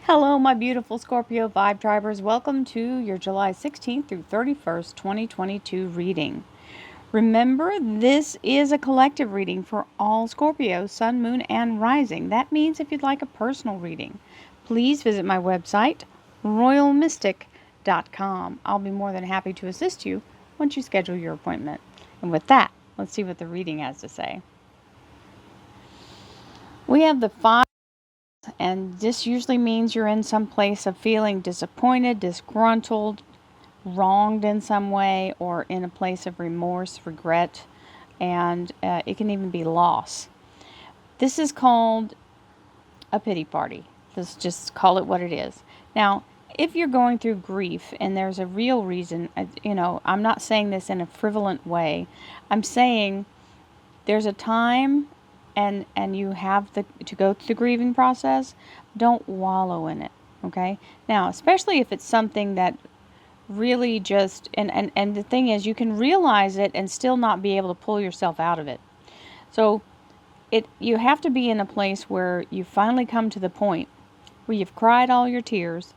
Hello, my beautiful Scorpio Vibe Tribers. Welcome to your July 16th through 31st, 2022 reading. Remember, this is a collective reading for all Scorpios, Sun, Moon, and Rising. That means if you'd like a personal reading, please visit my website, royalmystic.com. I'll be more than happy to assist you once you schedule your appointment. And with that, let's see what the reading has to say. We have the 5. And this usually means you're in some place of feeling disappointed, disgruntled, wronged in some way, or in a place of remorse, regret, and it can even be loss. This is called a pity party. Let's just call it what it is. Now, if you're going through grief and there's a real reason, I'm not saying this in a frivolent way. I'm saying there's a time and you have to go through the grieving process. Don't wallow in it, okay? Now, especially if it's something that really just, and the thing is, you can realize it and still not be able to pull yourself out of it. So you have to be in a place where you finally come to the point where you've cried all your tears,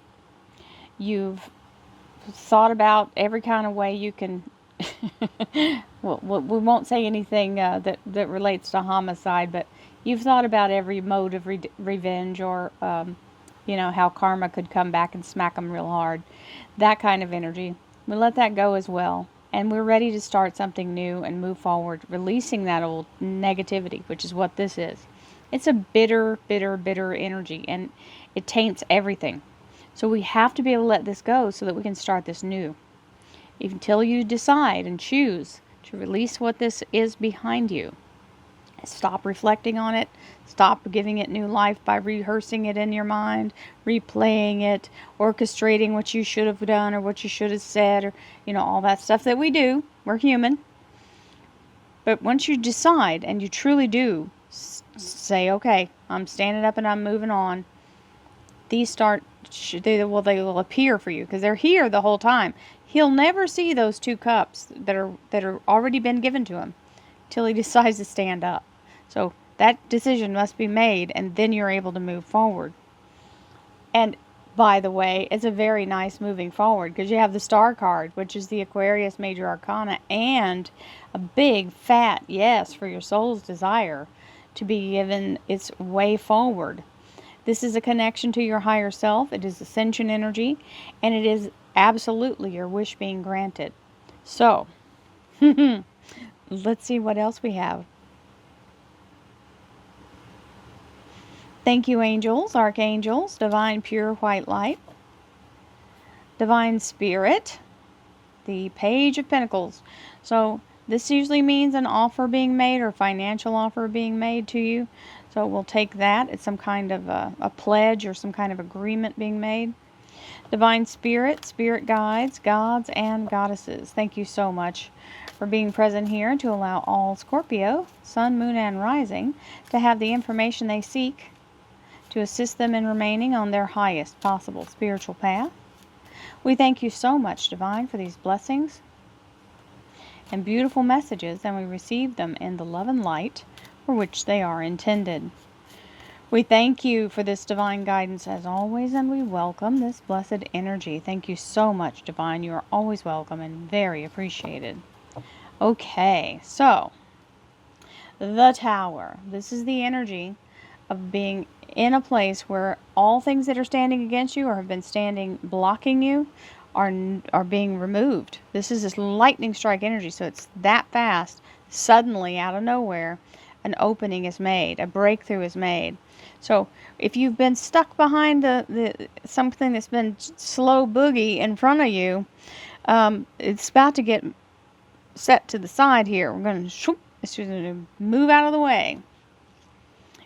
you've thought about every kind of way you can well, we won't say anything that relates to homicide, but you've thought about every mode of revenge, or how karma could come back and smack them real hard. That kind of energy. We let that go as well, and we're ready to start something new and move forward, releasing that old negativity, which is what this is. It's a bitter, bitter, bitter energy, and it taints everything. So we have to be able to let this go so that we can start this new. Until you decide and choose to release what this is behind you. Stop reflecting on it. Stop giving it new life by rehearsing it in your mind, replaying it, orchestrating what you should have done or what you should have said, or all that stuff that we do. We're human. But once you decide and you truly do say, okay, I'm standing up and I'm moving on, these they will appear for you because they're here the whole time. He'll never see those 2 cups that are already been given to him till he decides to stand up. So that decision must be made, and then you're able to move forward. And by the way, it's a very nice moving forward because you have the Star card, which is the Aquarius Major Arcana, and a big fat yes for your soul's desire to be given its way forward. This is a connection to your higher self. It is ascension energy, and it is absolutely your wish being granted. So, let's see what else we have. Thank you, angels, archangels, divine pure white light, divine spirit, the Page of Pentacles. So this usually means an offer being made or financial offer being made to you. So we'll take that. It's some kind of a pledge or some kind of agreement being made. Divine Spirit, Spirit Guides, Gods, and Goddesses. Thank you so much for being present here to allow all Scorpio, Sun, Moon, and Rising to have the information they seek to assist them in remaining on their highest possible spiritual path. We thank you so much, Divine, for these blessings and beautiful messages, and we receive them in the love and light for which they are intended. We thank you for this divine guidance as always, and we welcome this blessed energy. Thank you so much, Divine. You are always welcome and very appreciated. Okay, so the Tower. This is the energy of being in a place where all things that are standing against you or have been standing blocking you are being removed. This is this lightning strike energy, so it's that fast. Suddenly, out of nowhere, an opening is made, a breakthrough is made. So if you've been stuck behind something that's been slow boogie in front of you, it's about to get set to the side here. We're going to move out of the way.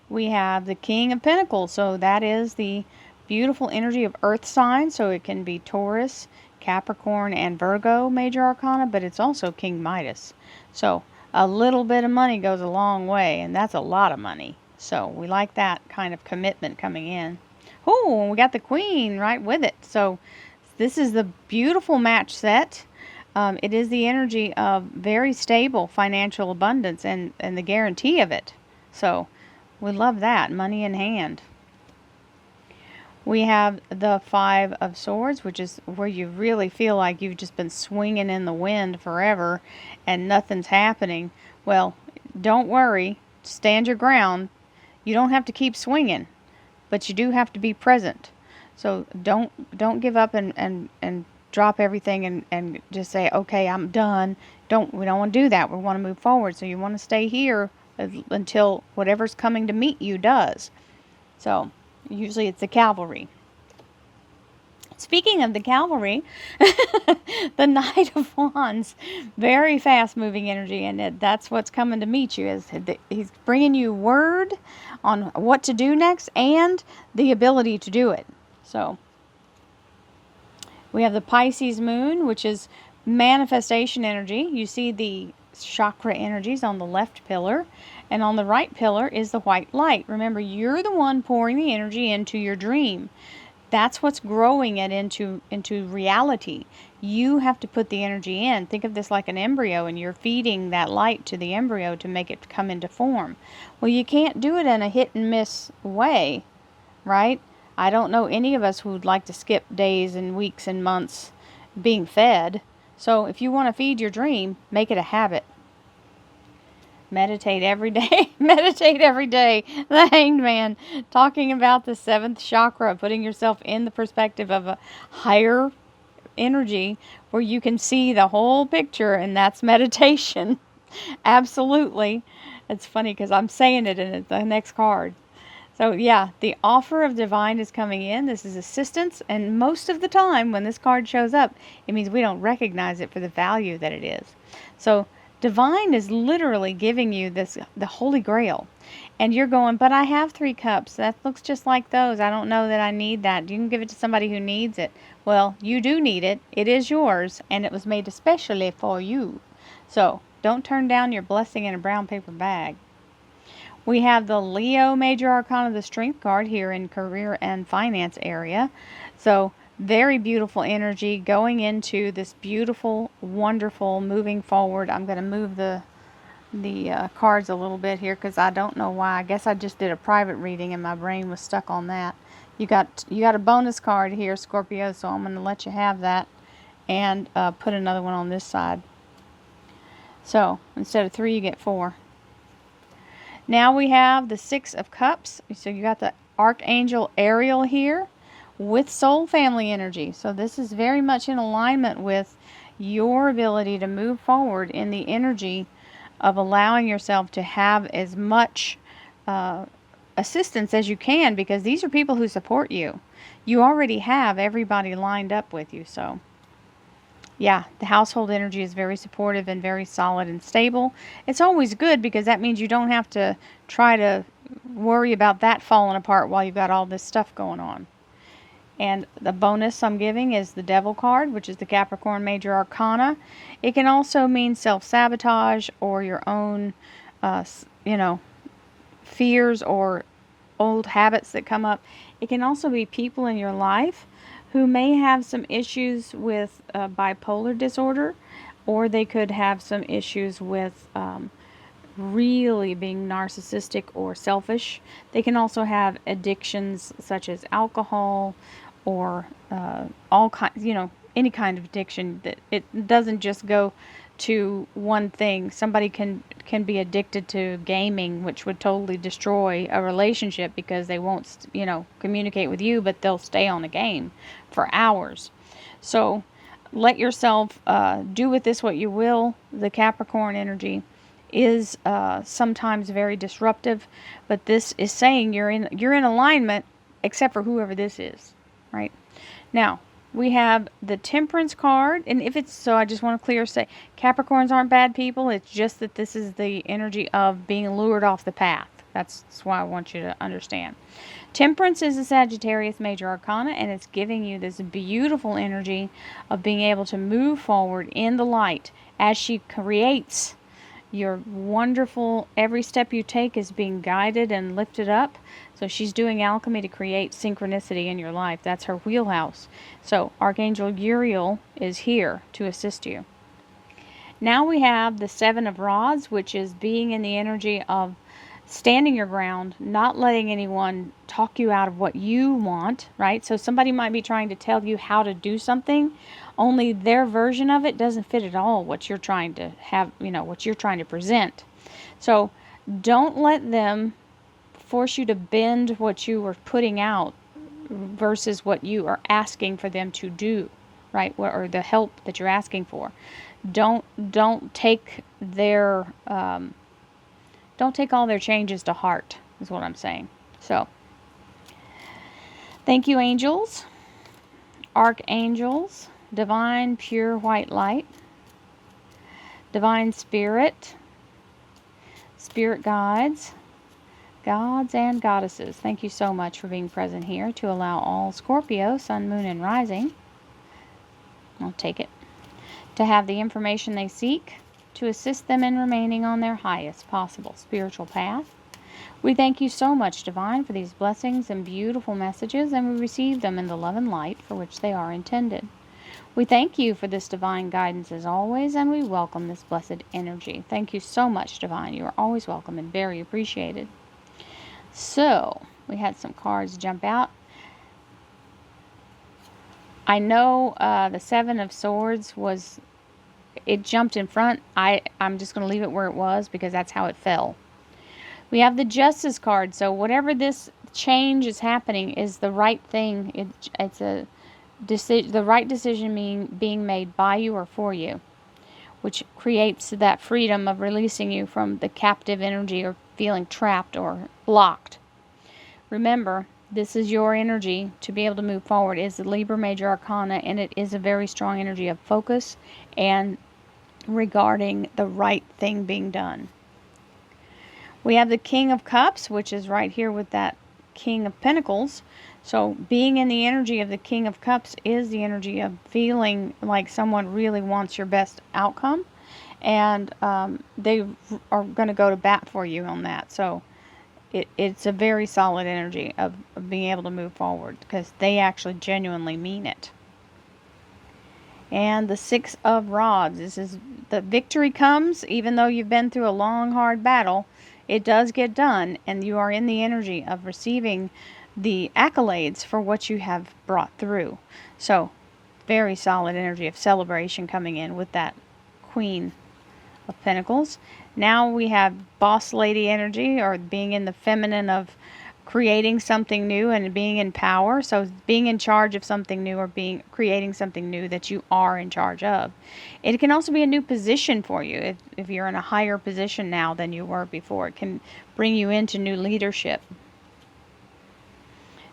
We have the King of Pentacles. So that is the beautiful energy of earth signs. So it can be Taurus, Capricorn, and Virgo Major Arcana, but it's also King Midas. So a little bit of money goes a long way, and that's a lot of money. So we like that kind of commitment coming in. Oh, we got the Queen right with it. So this is the beautiful match set. It is the energy of very stable financial abundance and the guarantee of it. So we love that. Money in hand. We have the Five of Swords, which is where you really feel like you've just been swinging in the wind forever and nothing's happening. Well, don't worry. Stand your ground. You don't have to keep swinging, but you do have to be present. So don't give up and drop everything and just say, okay, I'm done. We don't want to do that. We want to move forward. So you want to stay here until whatever's coming to meet you does. So usually it's the cavalry. Speaking of the cavalry, the Knight of Wands, very fast moving energy, and that's what's coming to meet you. Is he's bringing you word on what to do next and the ability to do it. So we have the Pisces moon, which is manifestation energy. You see the chakra energies on the left pillar, and on the right pillar is the white light. Remember, you're the one pouring the energy into your dream. That's what's growing it into reality. You have to put the energy in. Think of this like an embryo, and you're feeding that light to the embryo to make it come into form. Well, you can't do it in a hit and miss way, right? I don't know any of us who would like to skip days and weeks and months being fed. So if you want to feed your dream, make it a habit. Meditate every day. Meditate every day. The Hanged Man, talking about the 7th chakra, putting yourself in the perspective of a higher energy where you can see the whole picture, and that's meditation. Absolutely. It's funny because I'm saying it in the next card. So yeah, the offer of divine is coming in. This is assistance, and most of the time when this card shows up, it means we don't recognize it for the value that it is. So divine is literally giving you the Holy Grail. And you're going, but I have 3 cups. That looks just like those. I don't know that I need that. You can give it to somebody who needs it. Well, you do need it. It is yours, and it was made especially for you. So don't turn down your blessing in a brown paper bag. We have the Leo Major Arcana, the Strength card here in career and finance area. So very beautiful energy going into this beautiful, wonderful moving forward. I'm going to move the cards a little bit here because I don't know why. I guess I just did a private reading and my brain was stuck on that. You got a bonus card here, Scorpio, so I'm going to let you have that and put another one on this side. So instead of 3, you get 4. Now we have the 6 of Cups. So you got the Archangel Ariel here with soul family energy. So this is very much in alignment with your ability to move forward in the energy of allowing yourself to have as much assistance as you can, because these are people who support you. You already have everybody lined up with you. So yeah, the household energy is very supportive and very solid and stable. It's always good because that means you don't have to try to worry about that falling apart while you've got all this stuff going on. And the bonus I'm giving is the Devil card, which is the Capricorn Major Arcana. It can also mean self-sabotage or your own, fears or old habits that come up. It can also be people in your life who may have some issues with bipolar disorder, or they could have some issues with really being narcissistic or selfish. They can also have addictions such as alcohol or all kinds, any kind of addiction. That it doesn't just go to one thing. Somebody can be addicted to gaming, which would totally destroy a relationship because they won't, communicate with you, but they'll stay on the game for hours. So let yourself do with this what you will. The Capricorn energy is sometimes very disruptive, but this is saying you're in alignment, except for whoever this is, right? Now, we have the Temperance card, and I just want to say, Capricorns aren't bad people. It's just that this is the energy of being lured off the path. That's why I want you to understand. Temperance is a Sagittarius Major Arcana, and it's giving you this beautiful energy of being able to move forward in the light as she creates your wonderful, every step you take is being guided and lifted up. So she's doing alchemy to create synchronicity in your life. That's her wheelhouse. So Archangel Uriel is here to assist you. Now we have the 7 of Rods, which is being in the energy of standing your ground, not letting anyone talk you out of what you want, right? So somebody might be trying to tell you how to do something, only their version of it doesn't fit at all what you're trying to have, what you're trying to present. So don't let them force you to bend what you are putting out versus what you are asking for them to do, right? Or the help that you're asking for. Don't take their don't take all their changes to heart, is what I'm saying. So, thank you, angels, archangels, divine pure white light, divine spirit, spirit guides, gods and goddesses. Thank you so much for being present here to allow all Scorpio, sun, moon, and rising, I'll take it, to have the information they seek to assist them in remaining on their highest possible spiritual path. We thank you so much, Divine, for these blessings and beautiful messages, and we receive them in the love and light for which they are intended. We thank you for this divine guidance as always, and we welcome this blessed energy. Thank you so much, Divine. You are always welcome and very appreciated. So, we had some cards jump out. I know the Seven of Swords it jumped in front. I'm just going to leave it where it was because that's how it fell. We have the Justice card. So whatever this change is happening is the right thing. It's the right decision being made by you or for you, which creates that freedom of releasing you from the captive energy or feeling trapped or blocked. Remember, this is your energy to be able to move forward. It is the Libra Major Arcana, and it is a very strong energy of focus and regarding the right thing being done. We have the King of Cups, which is right here with that King of Pentacles. So being in the energy of the King of Cups is the energy of feeling like someone really wants your best outcome, and they are going to go to bat for you on that. So it's a very solid energy of being able to move forward because they actually genuinely mean it. And the Six of Rods. This is the victory comes even though you've been through a long, hard battle. It does get done, and you are in the energy of receiving the accolades for what you have brought through. So, very solid energy of celebration coming in with that Queen of Pentacles. Now we have boss lady energy, or being in the feminine of creating something new and being in power. So being in charge of something new or creating something new that you are in charge of. It can also be a new position for you. If you're in a higher position now than you were before, it can bring you into new leadership.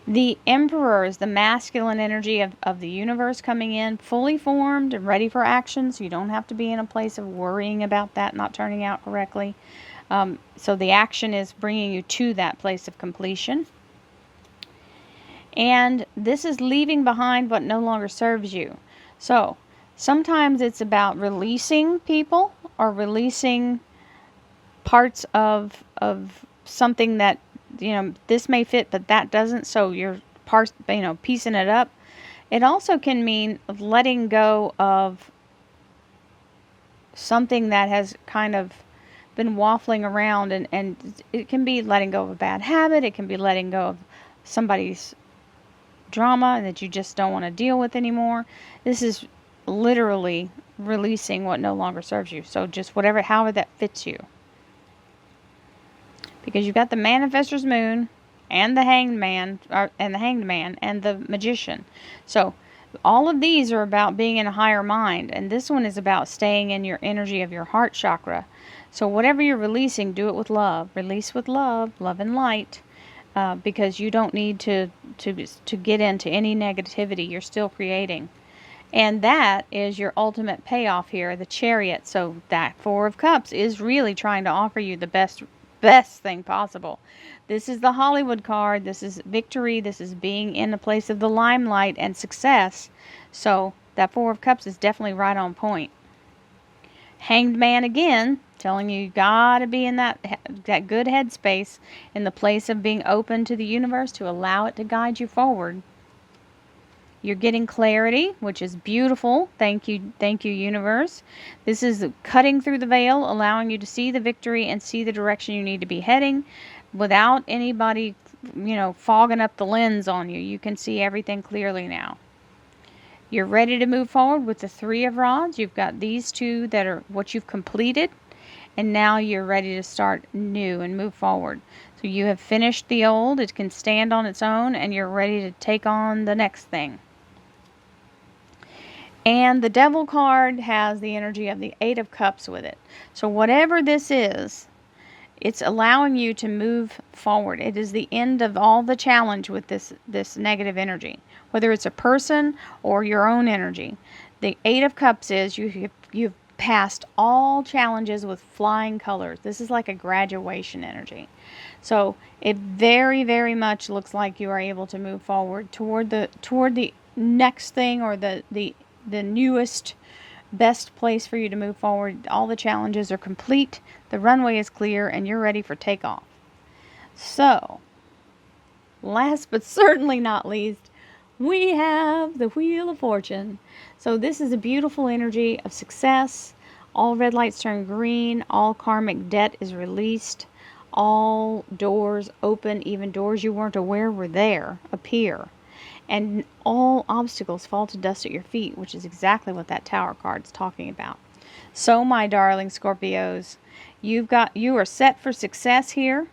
The Emperor is the masculine energy of the universe coming in, fully formed and ready for action. So you don't have to be in a place of worrying about that not turning out correctly. So the action is bringing you to that place of completion. And this is leaving behind what no longer serves you. So sometimes it's about releasing people or releasing parts of something that, this may fit, but that doesn't. So you're piecing it up. It also can mean letting go of something that has kind of been waffling around, and it can be letting go of a bad habit. It can be letting go of somebody's drama that you just don't want to deal with anymore. This is literally releasing what no longer serves you. So just however that fits you. Because you've got the Manifestor's Moon and the Hanged Man, and the Magician. So all of these are about being in a higher mind, and this one is about staying in your energy of your heart chakra. So whatever you're releasing, do it with love. Release with love and light, because you don't need to get into any negativity. You're still creating. And that is your ultimate payoff here, the Chariot. So that Four of Cups is really trying to offer you the best thing possible. This is the Hollywood card. This is victory. This is being in a place of the limelight and success. So that Four of Cups is definitely right on point. Hanged Man again, telling you gotta be in that good headspace, in the place of being open to the universe to allow it to guide you forward. You're getting clarity, which is beautiful. Thank you, universe. This is cutting through the veil, allowing you to see the victory and see the direction you need to be heading without anybody, fogging up the lens on you. You can see everything clearly now. You're ready to move forward with the 3 of Rods. You've got these 2 that are what you've completed, and now you're ready to start new and move forward. So you have finished the old, it can stand on its own, and you're ready to take on the next thing. And the Devil card has the energy of the 8 of Cups with it. So whatever this is, it's allowing you to move forward. It is the end of all the challenge with this negative energy, whether it's a person or your own energy. The 8 of Cups is you've passed all challenges with flying colors. This is like a graduation energy. So it very, very much looks like you are able to move forward toward the next thing, or the newest, best place for you to move forward. All the challenges are complete, the runway is clear, and you're ready for takeoff. So, last but certainly not least, we have the Wheel of Fortune. So this is a beautiful energy of success. All red lights turn green, all karmic debt is released, all doors open, even doors you weren't aware were there appear. And all obstacles fall to dust at your feet, which is exactly what that Tower card is talking about. So, my darling Scorpios, you are set for success here,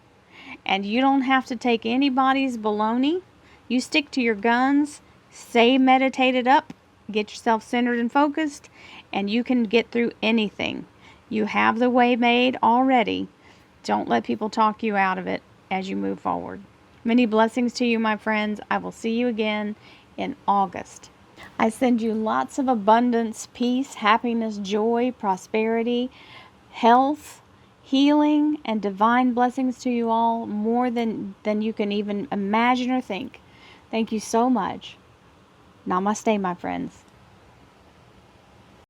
and you don't have to take anybody's baloney. You stick to your guns, stay meditated up, get yourself centered and focused, and you can get through anything. You have the way made already. Don't let people talk you out of it as you move forward. Many blessings to you, my friends. I will see you again in August. I send you lots of abundance, peace, happiness, joy, prosperity, health, healing, and divine blessings to you all, more than you can even imagine or think. Thank you so much. Namaste, my friends.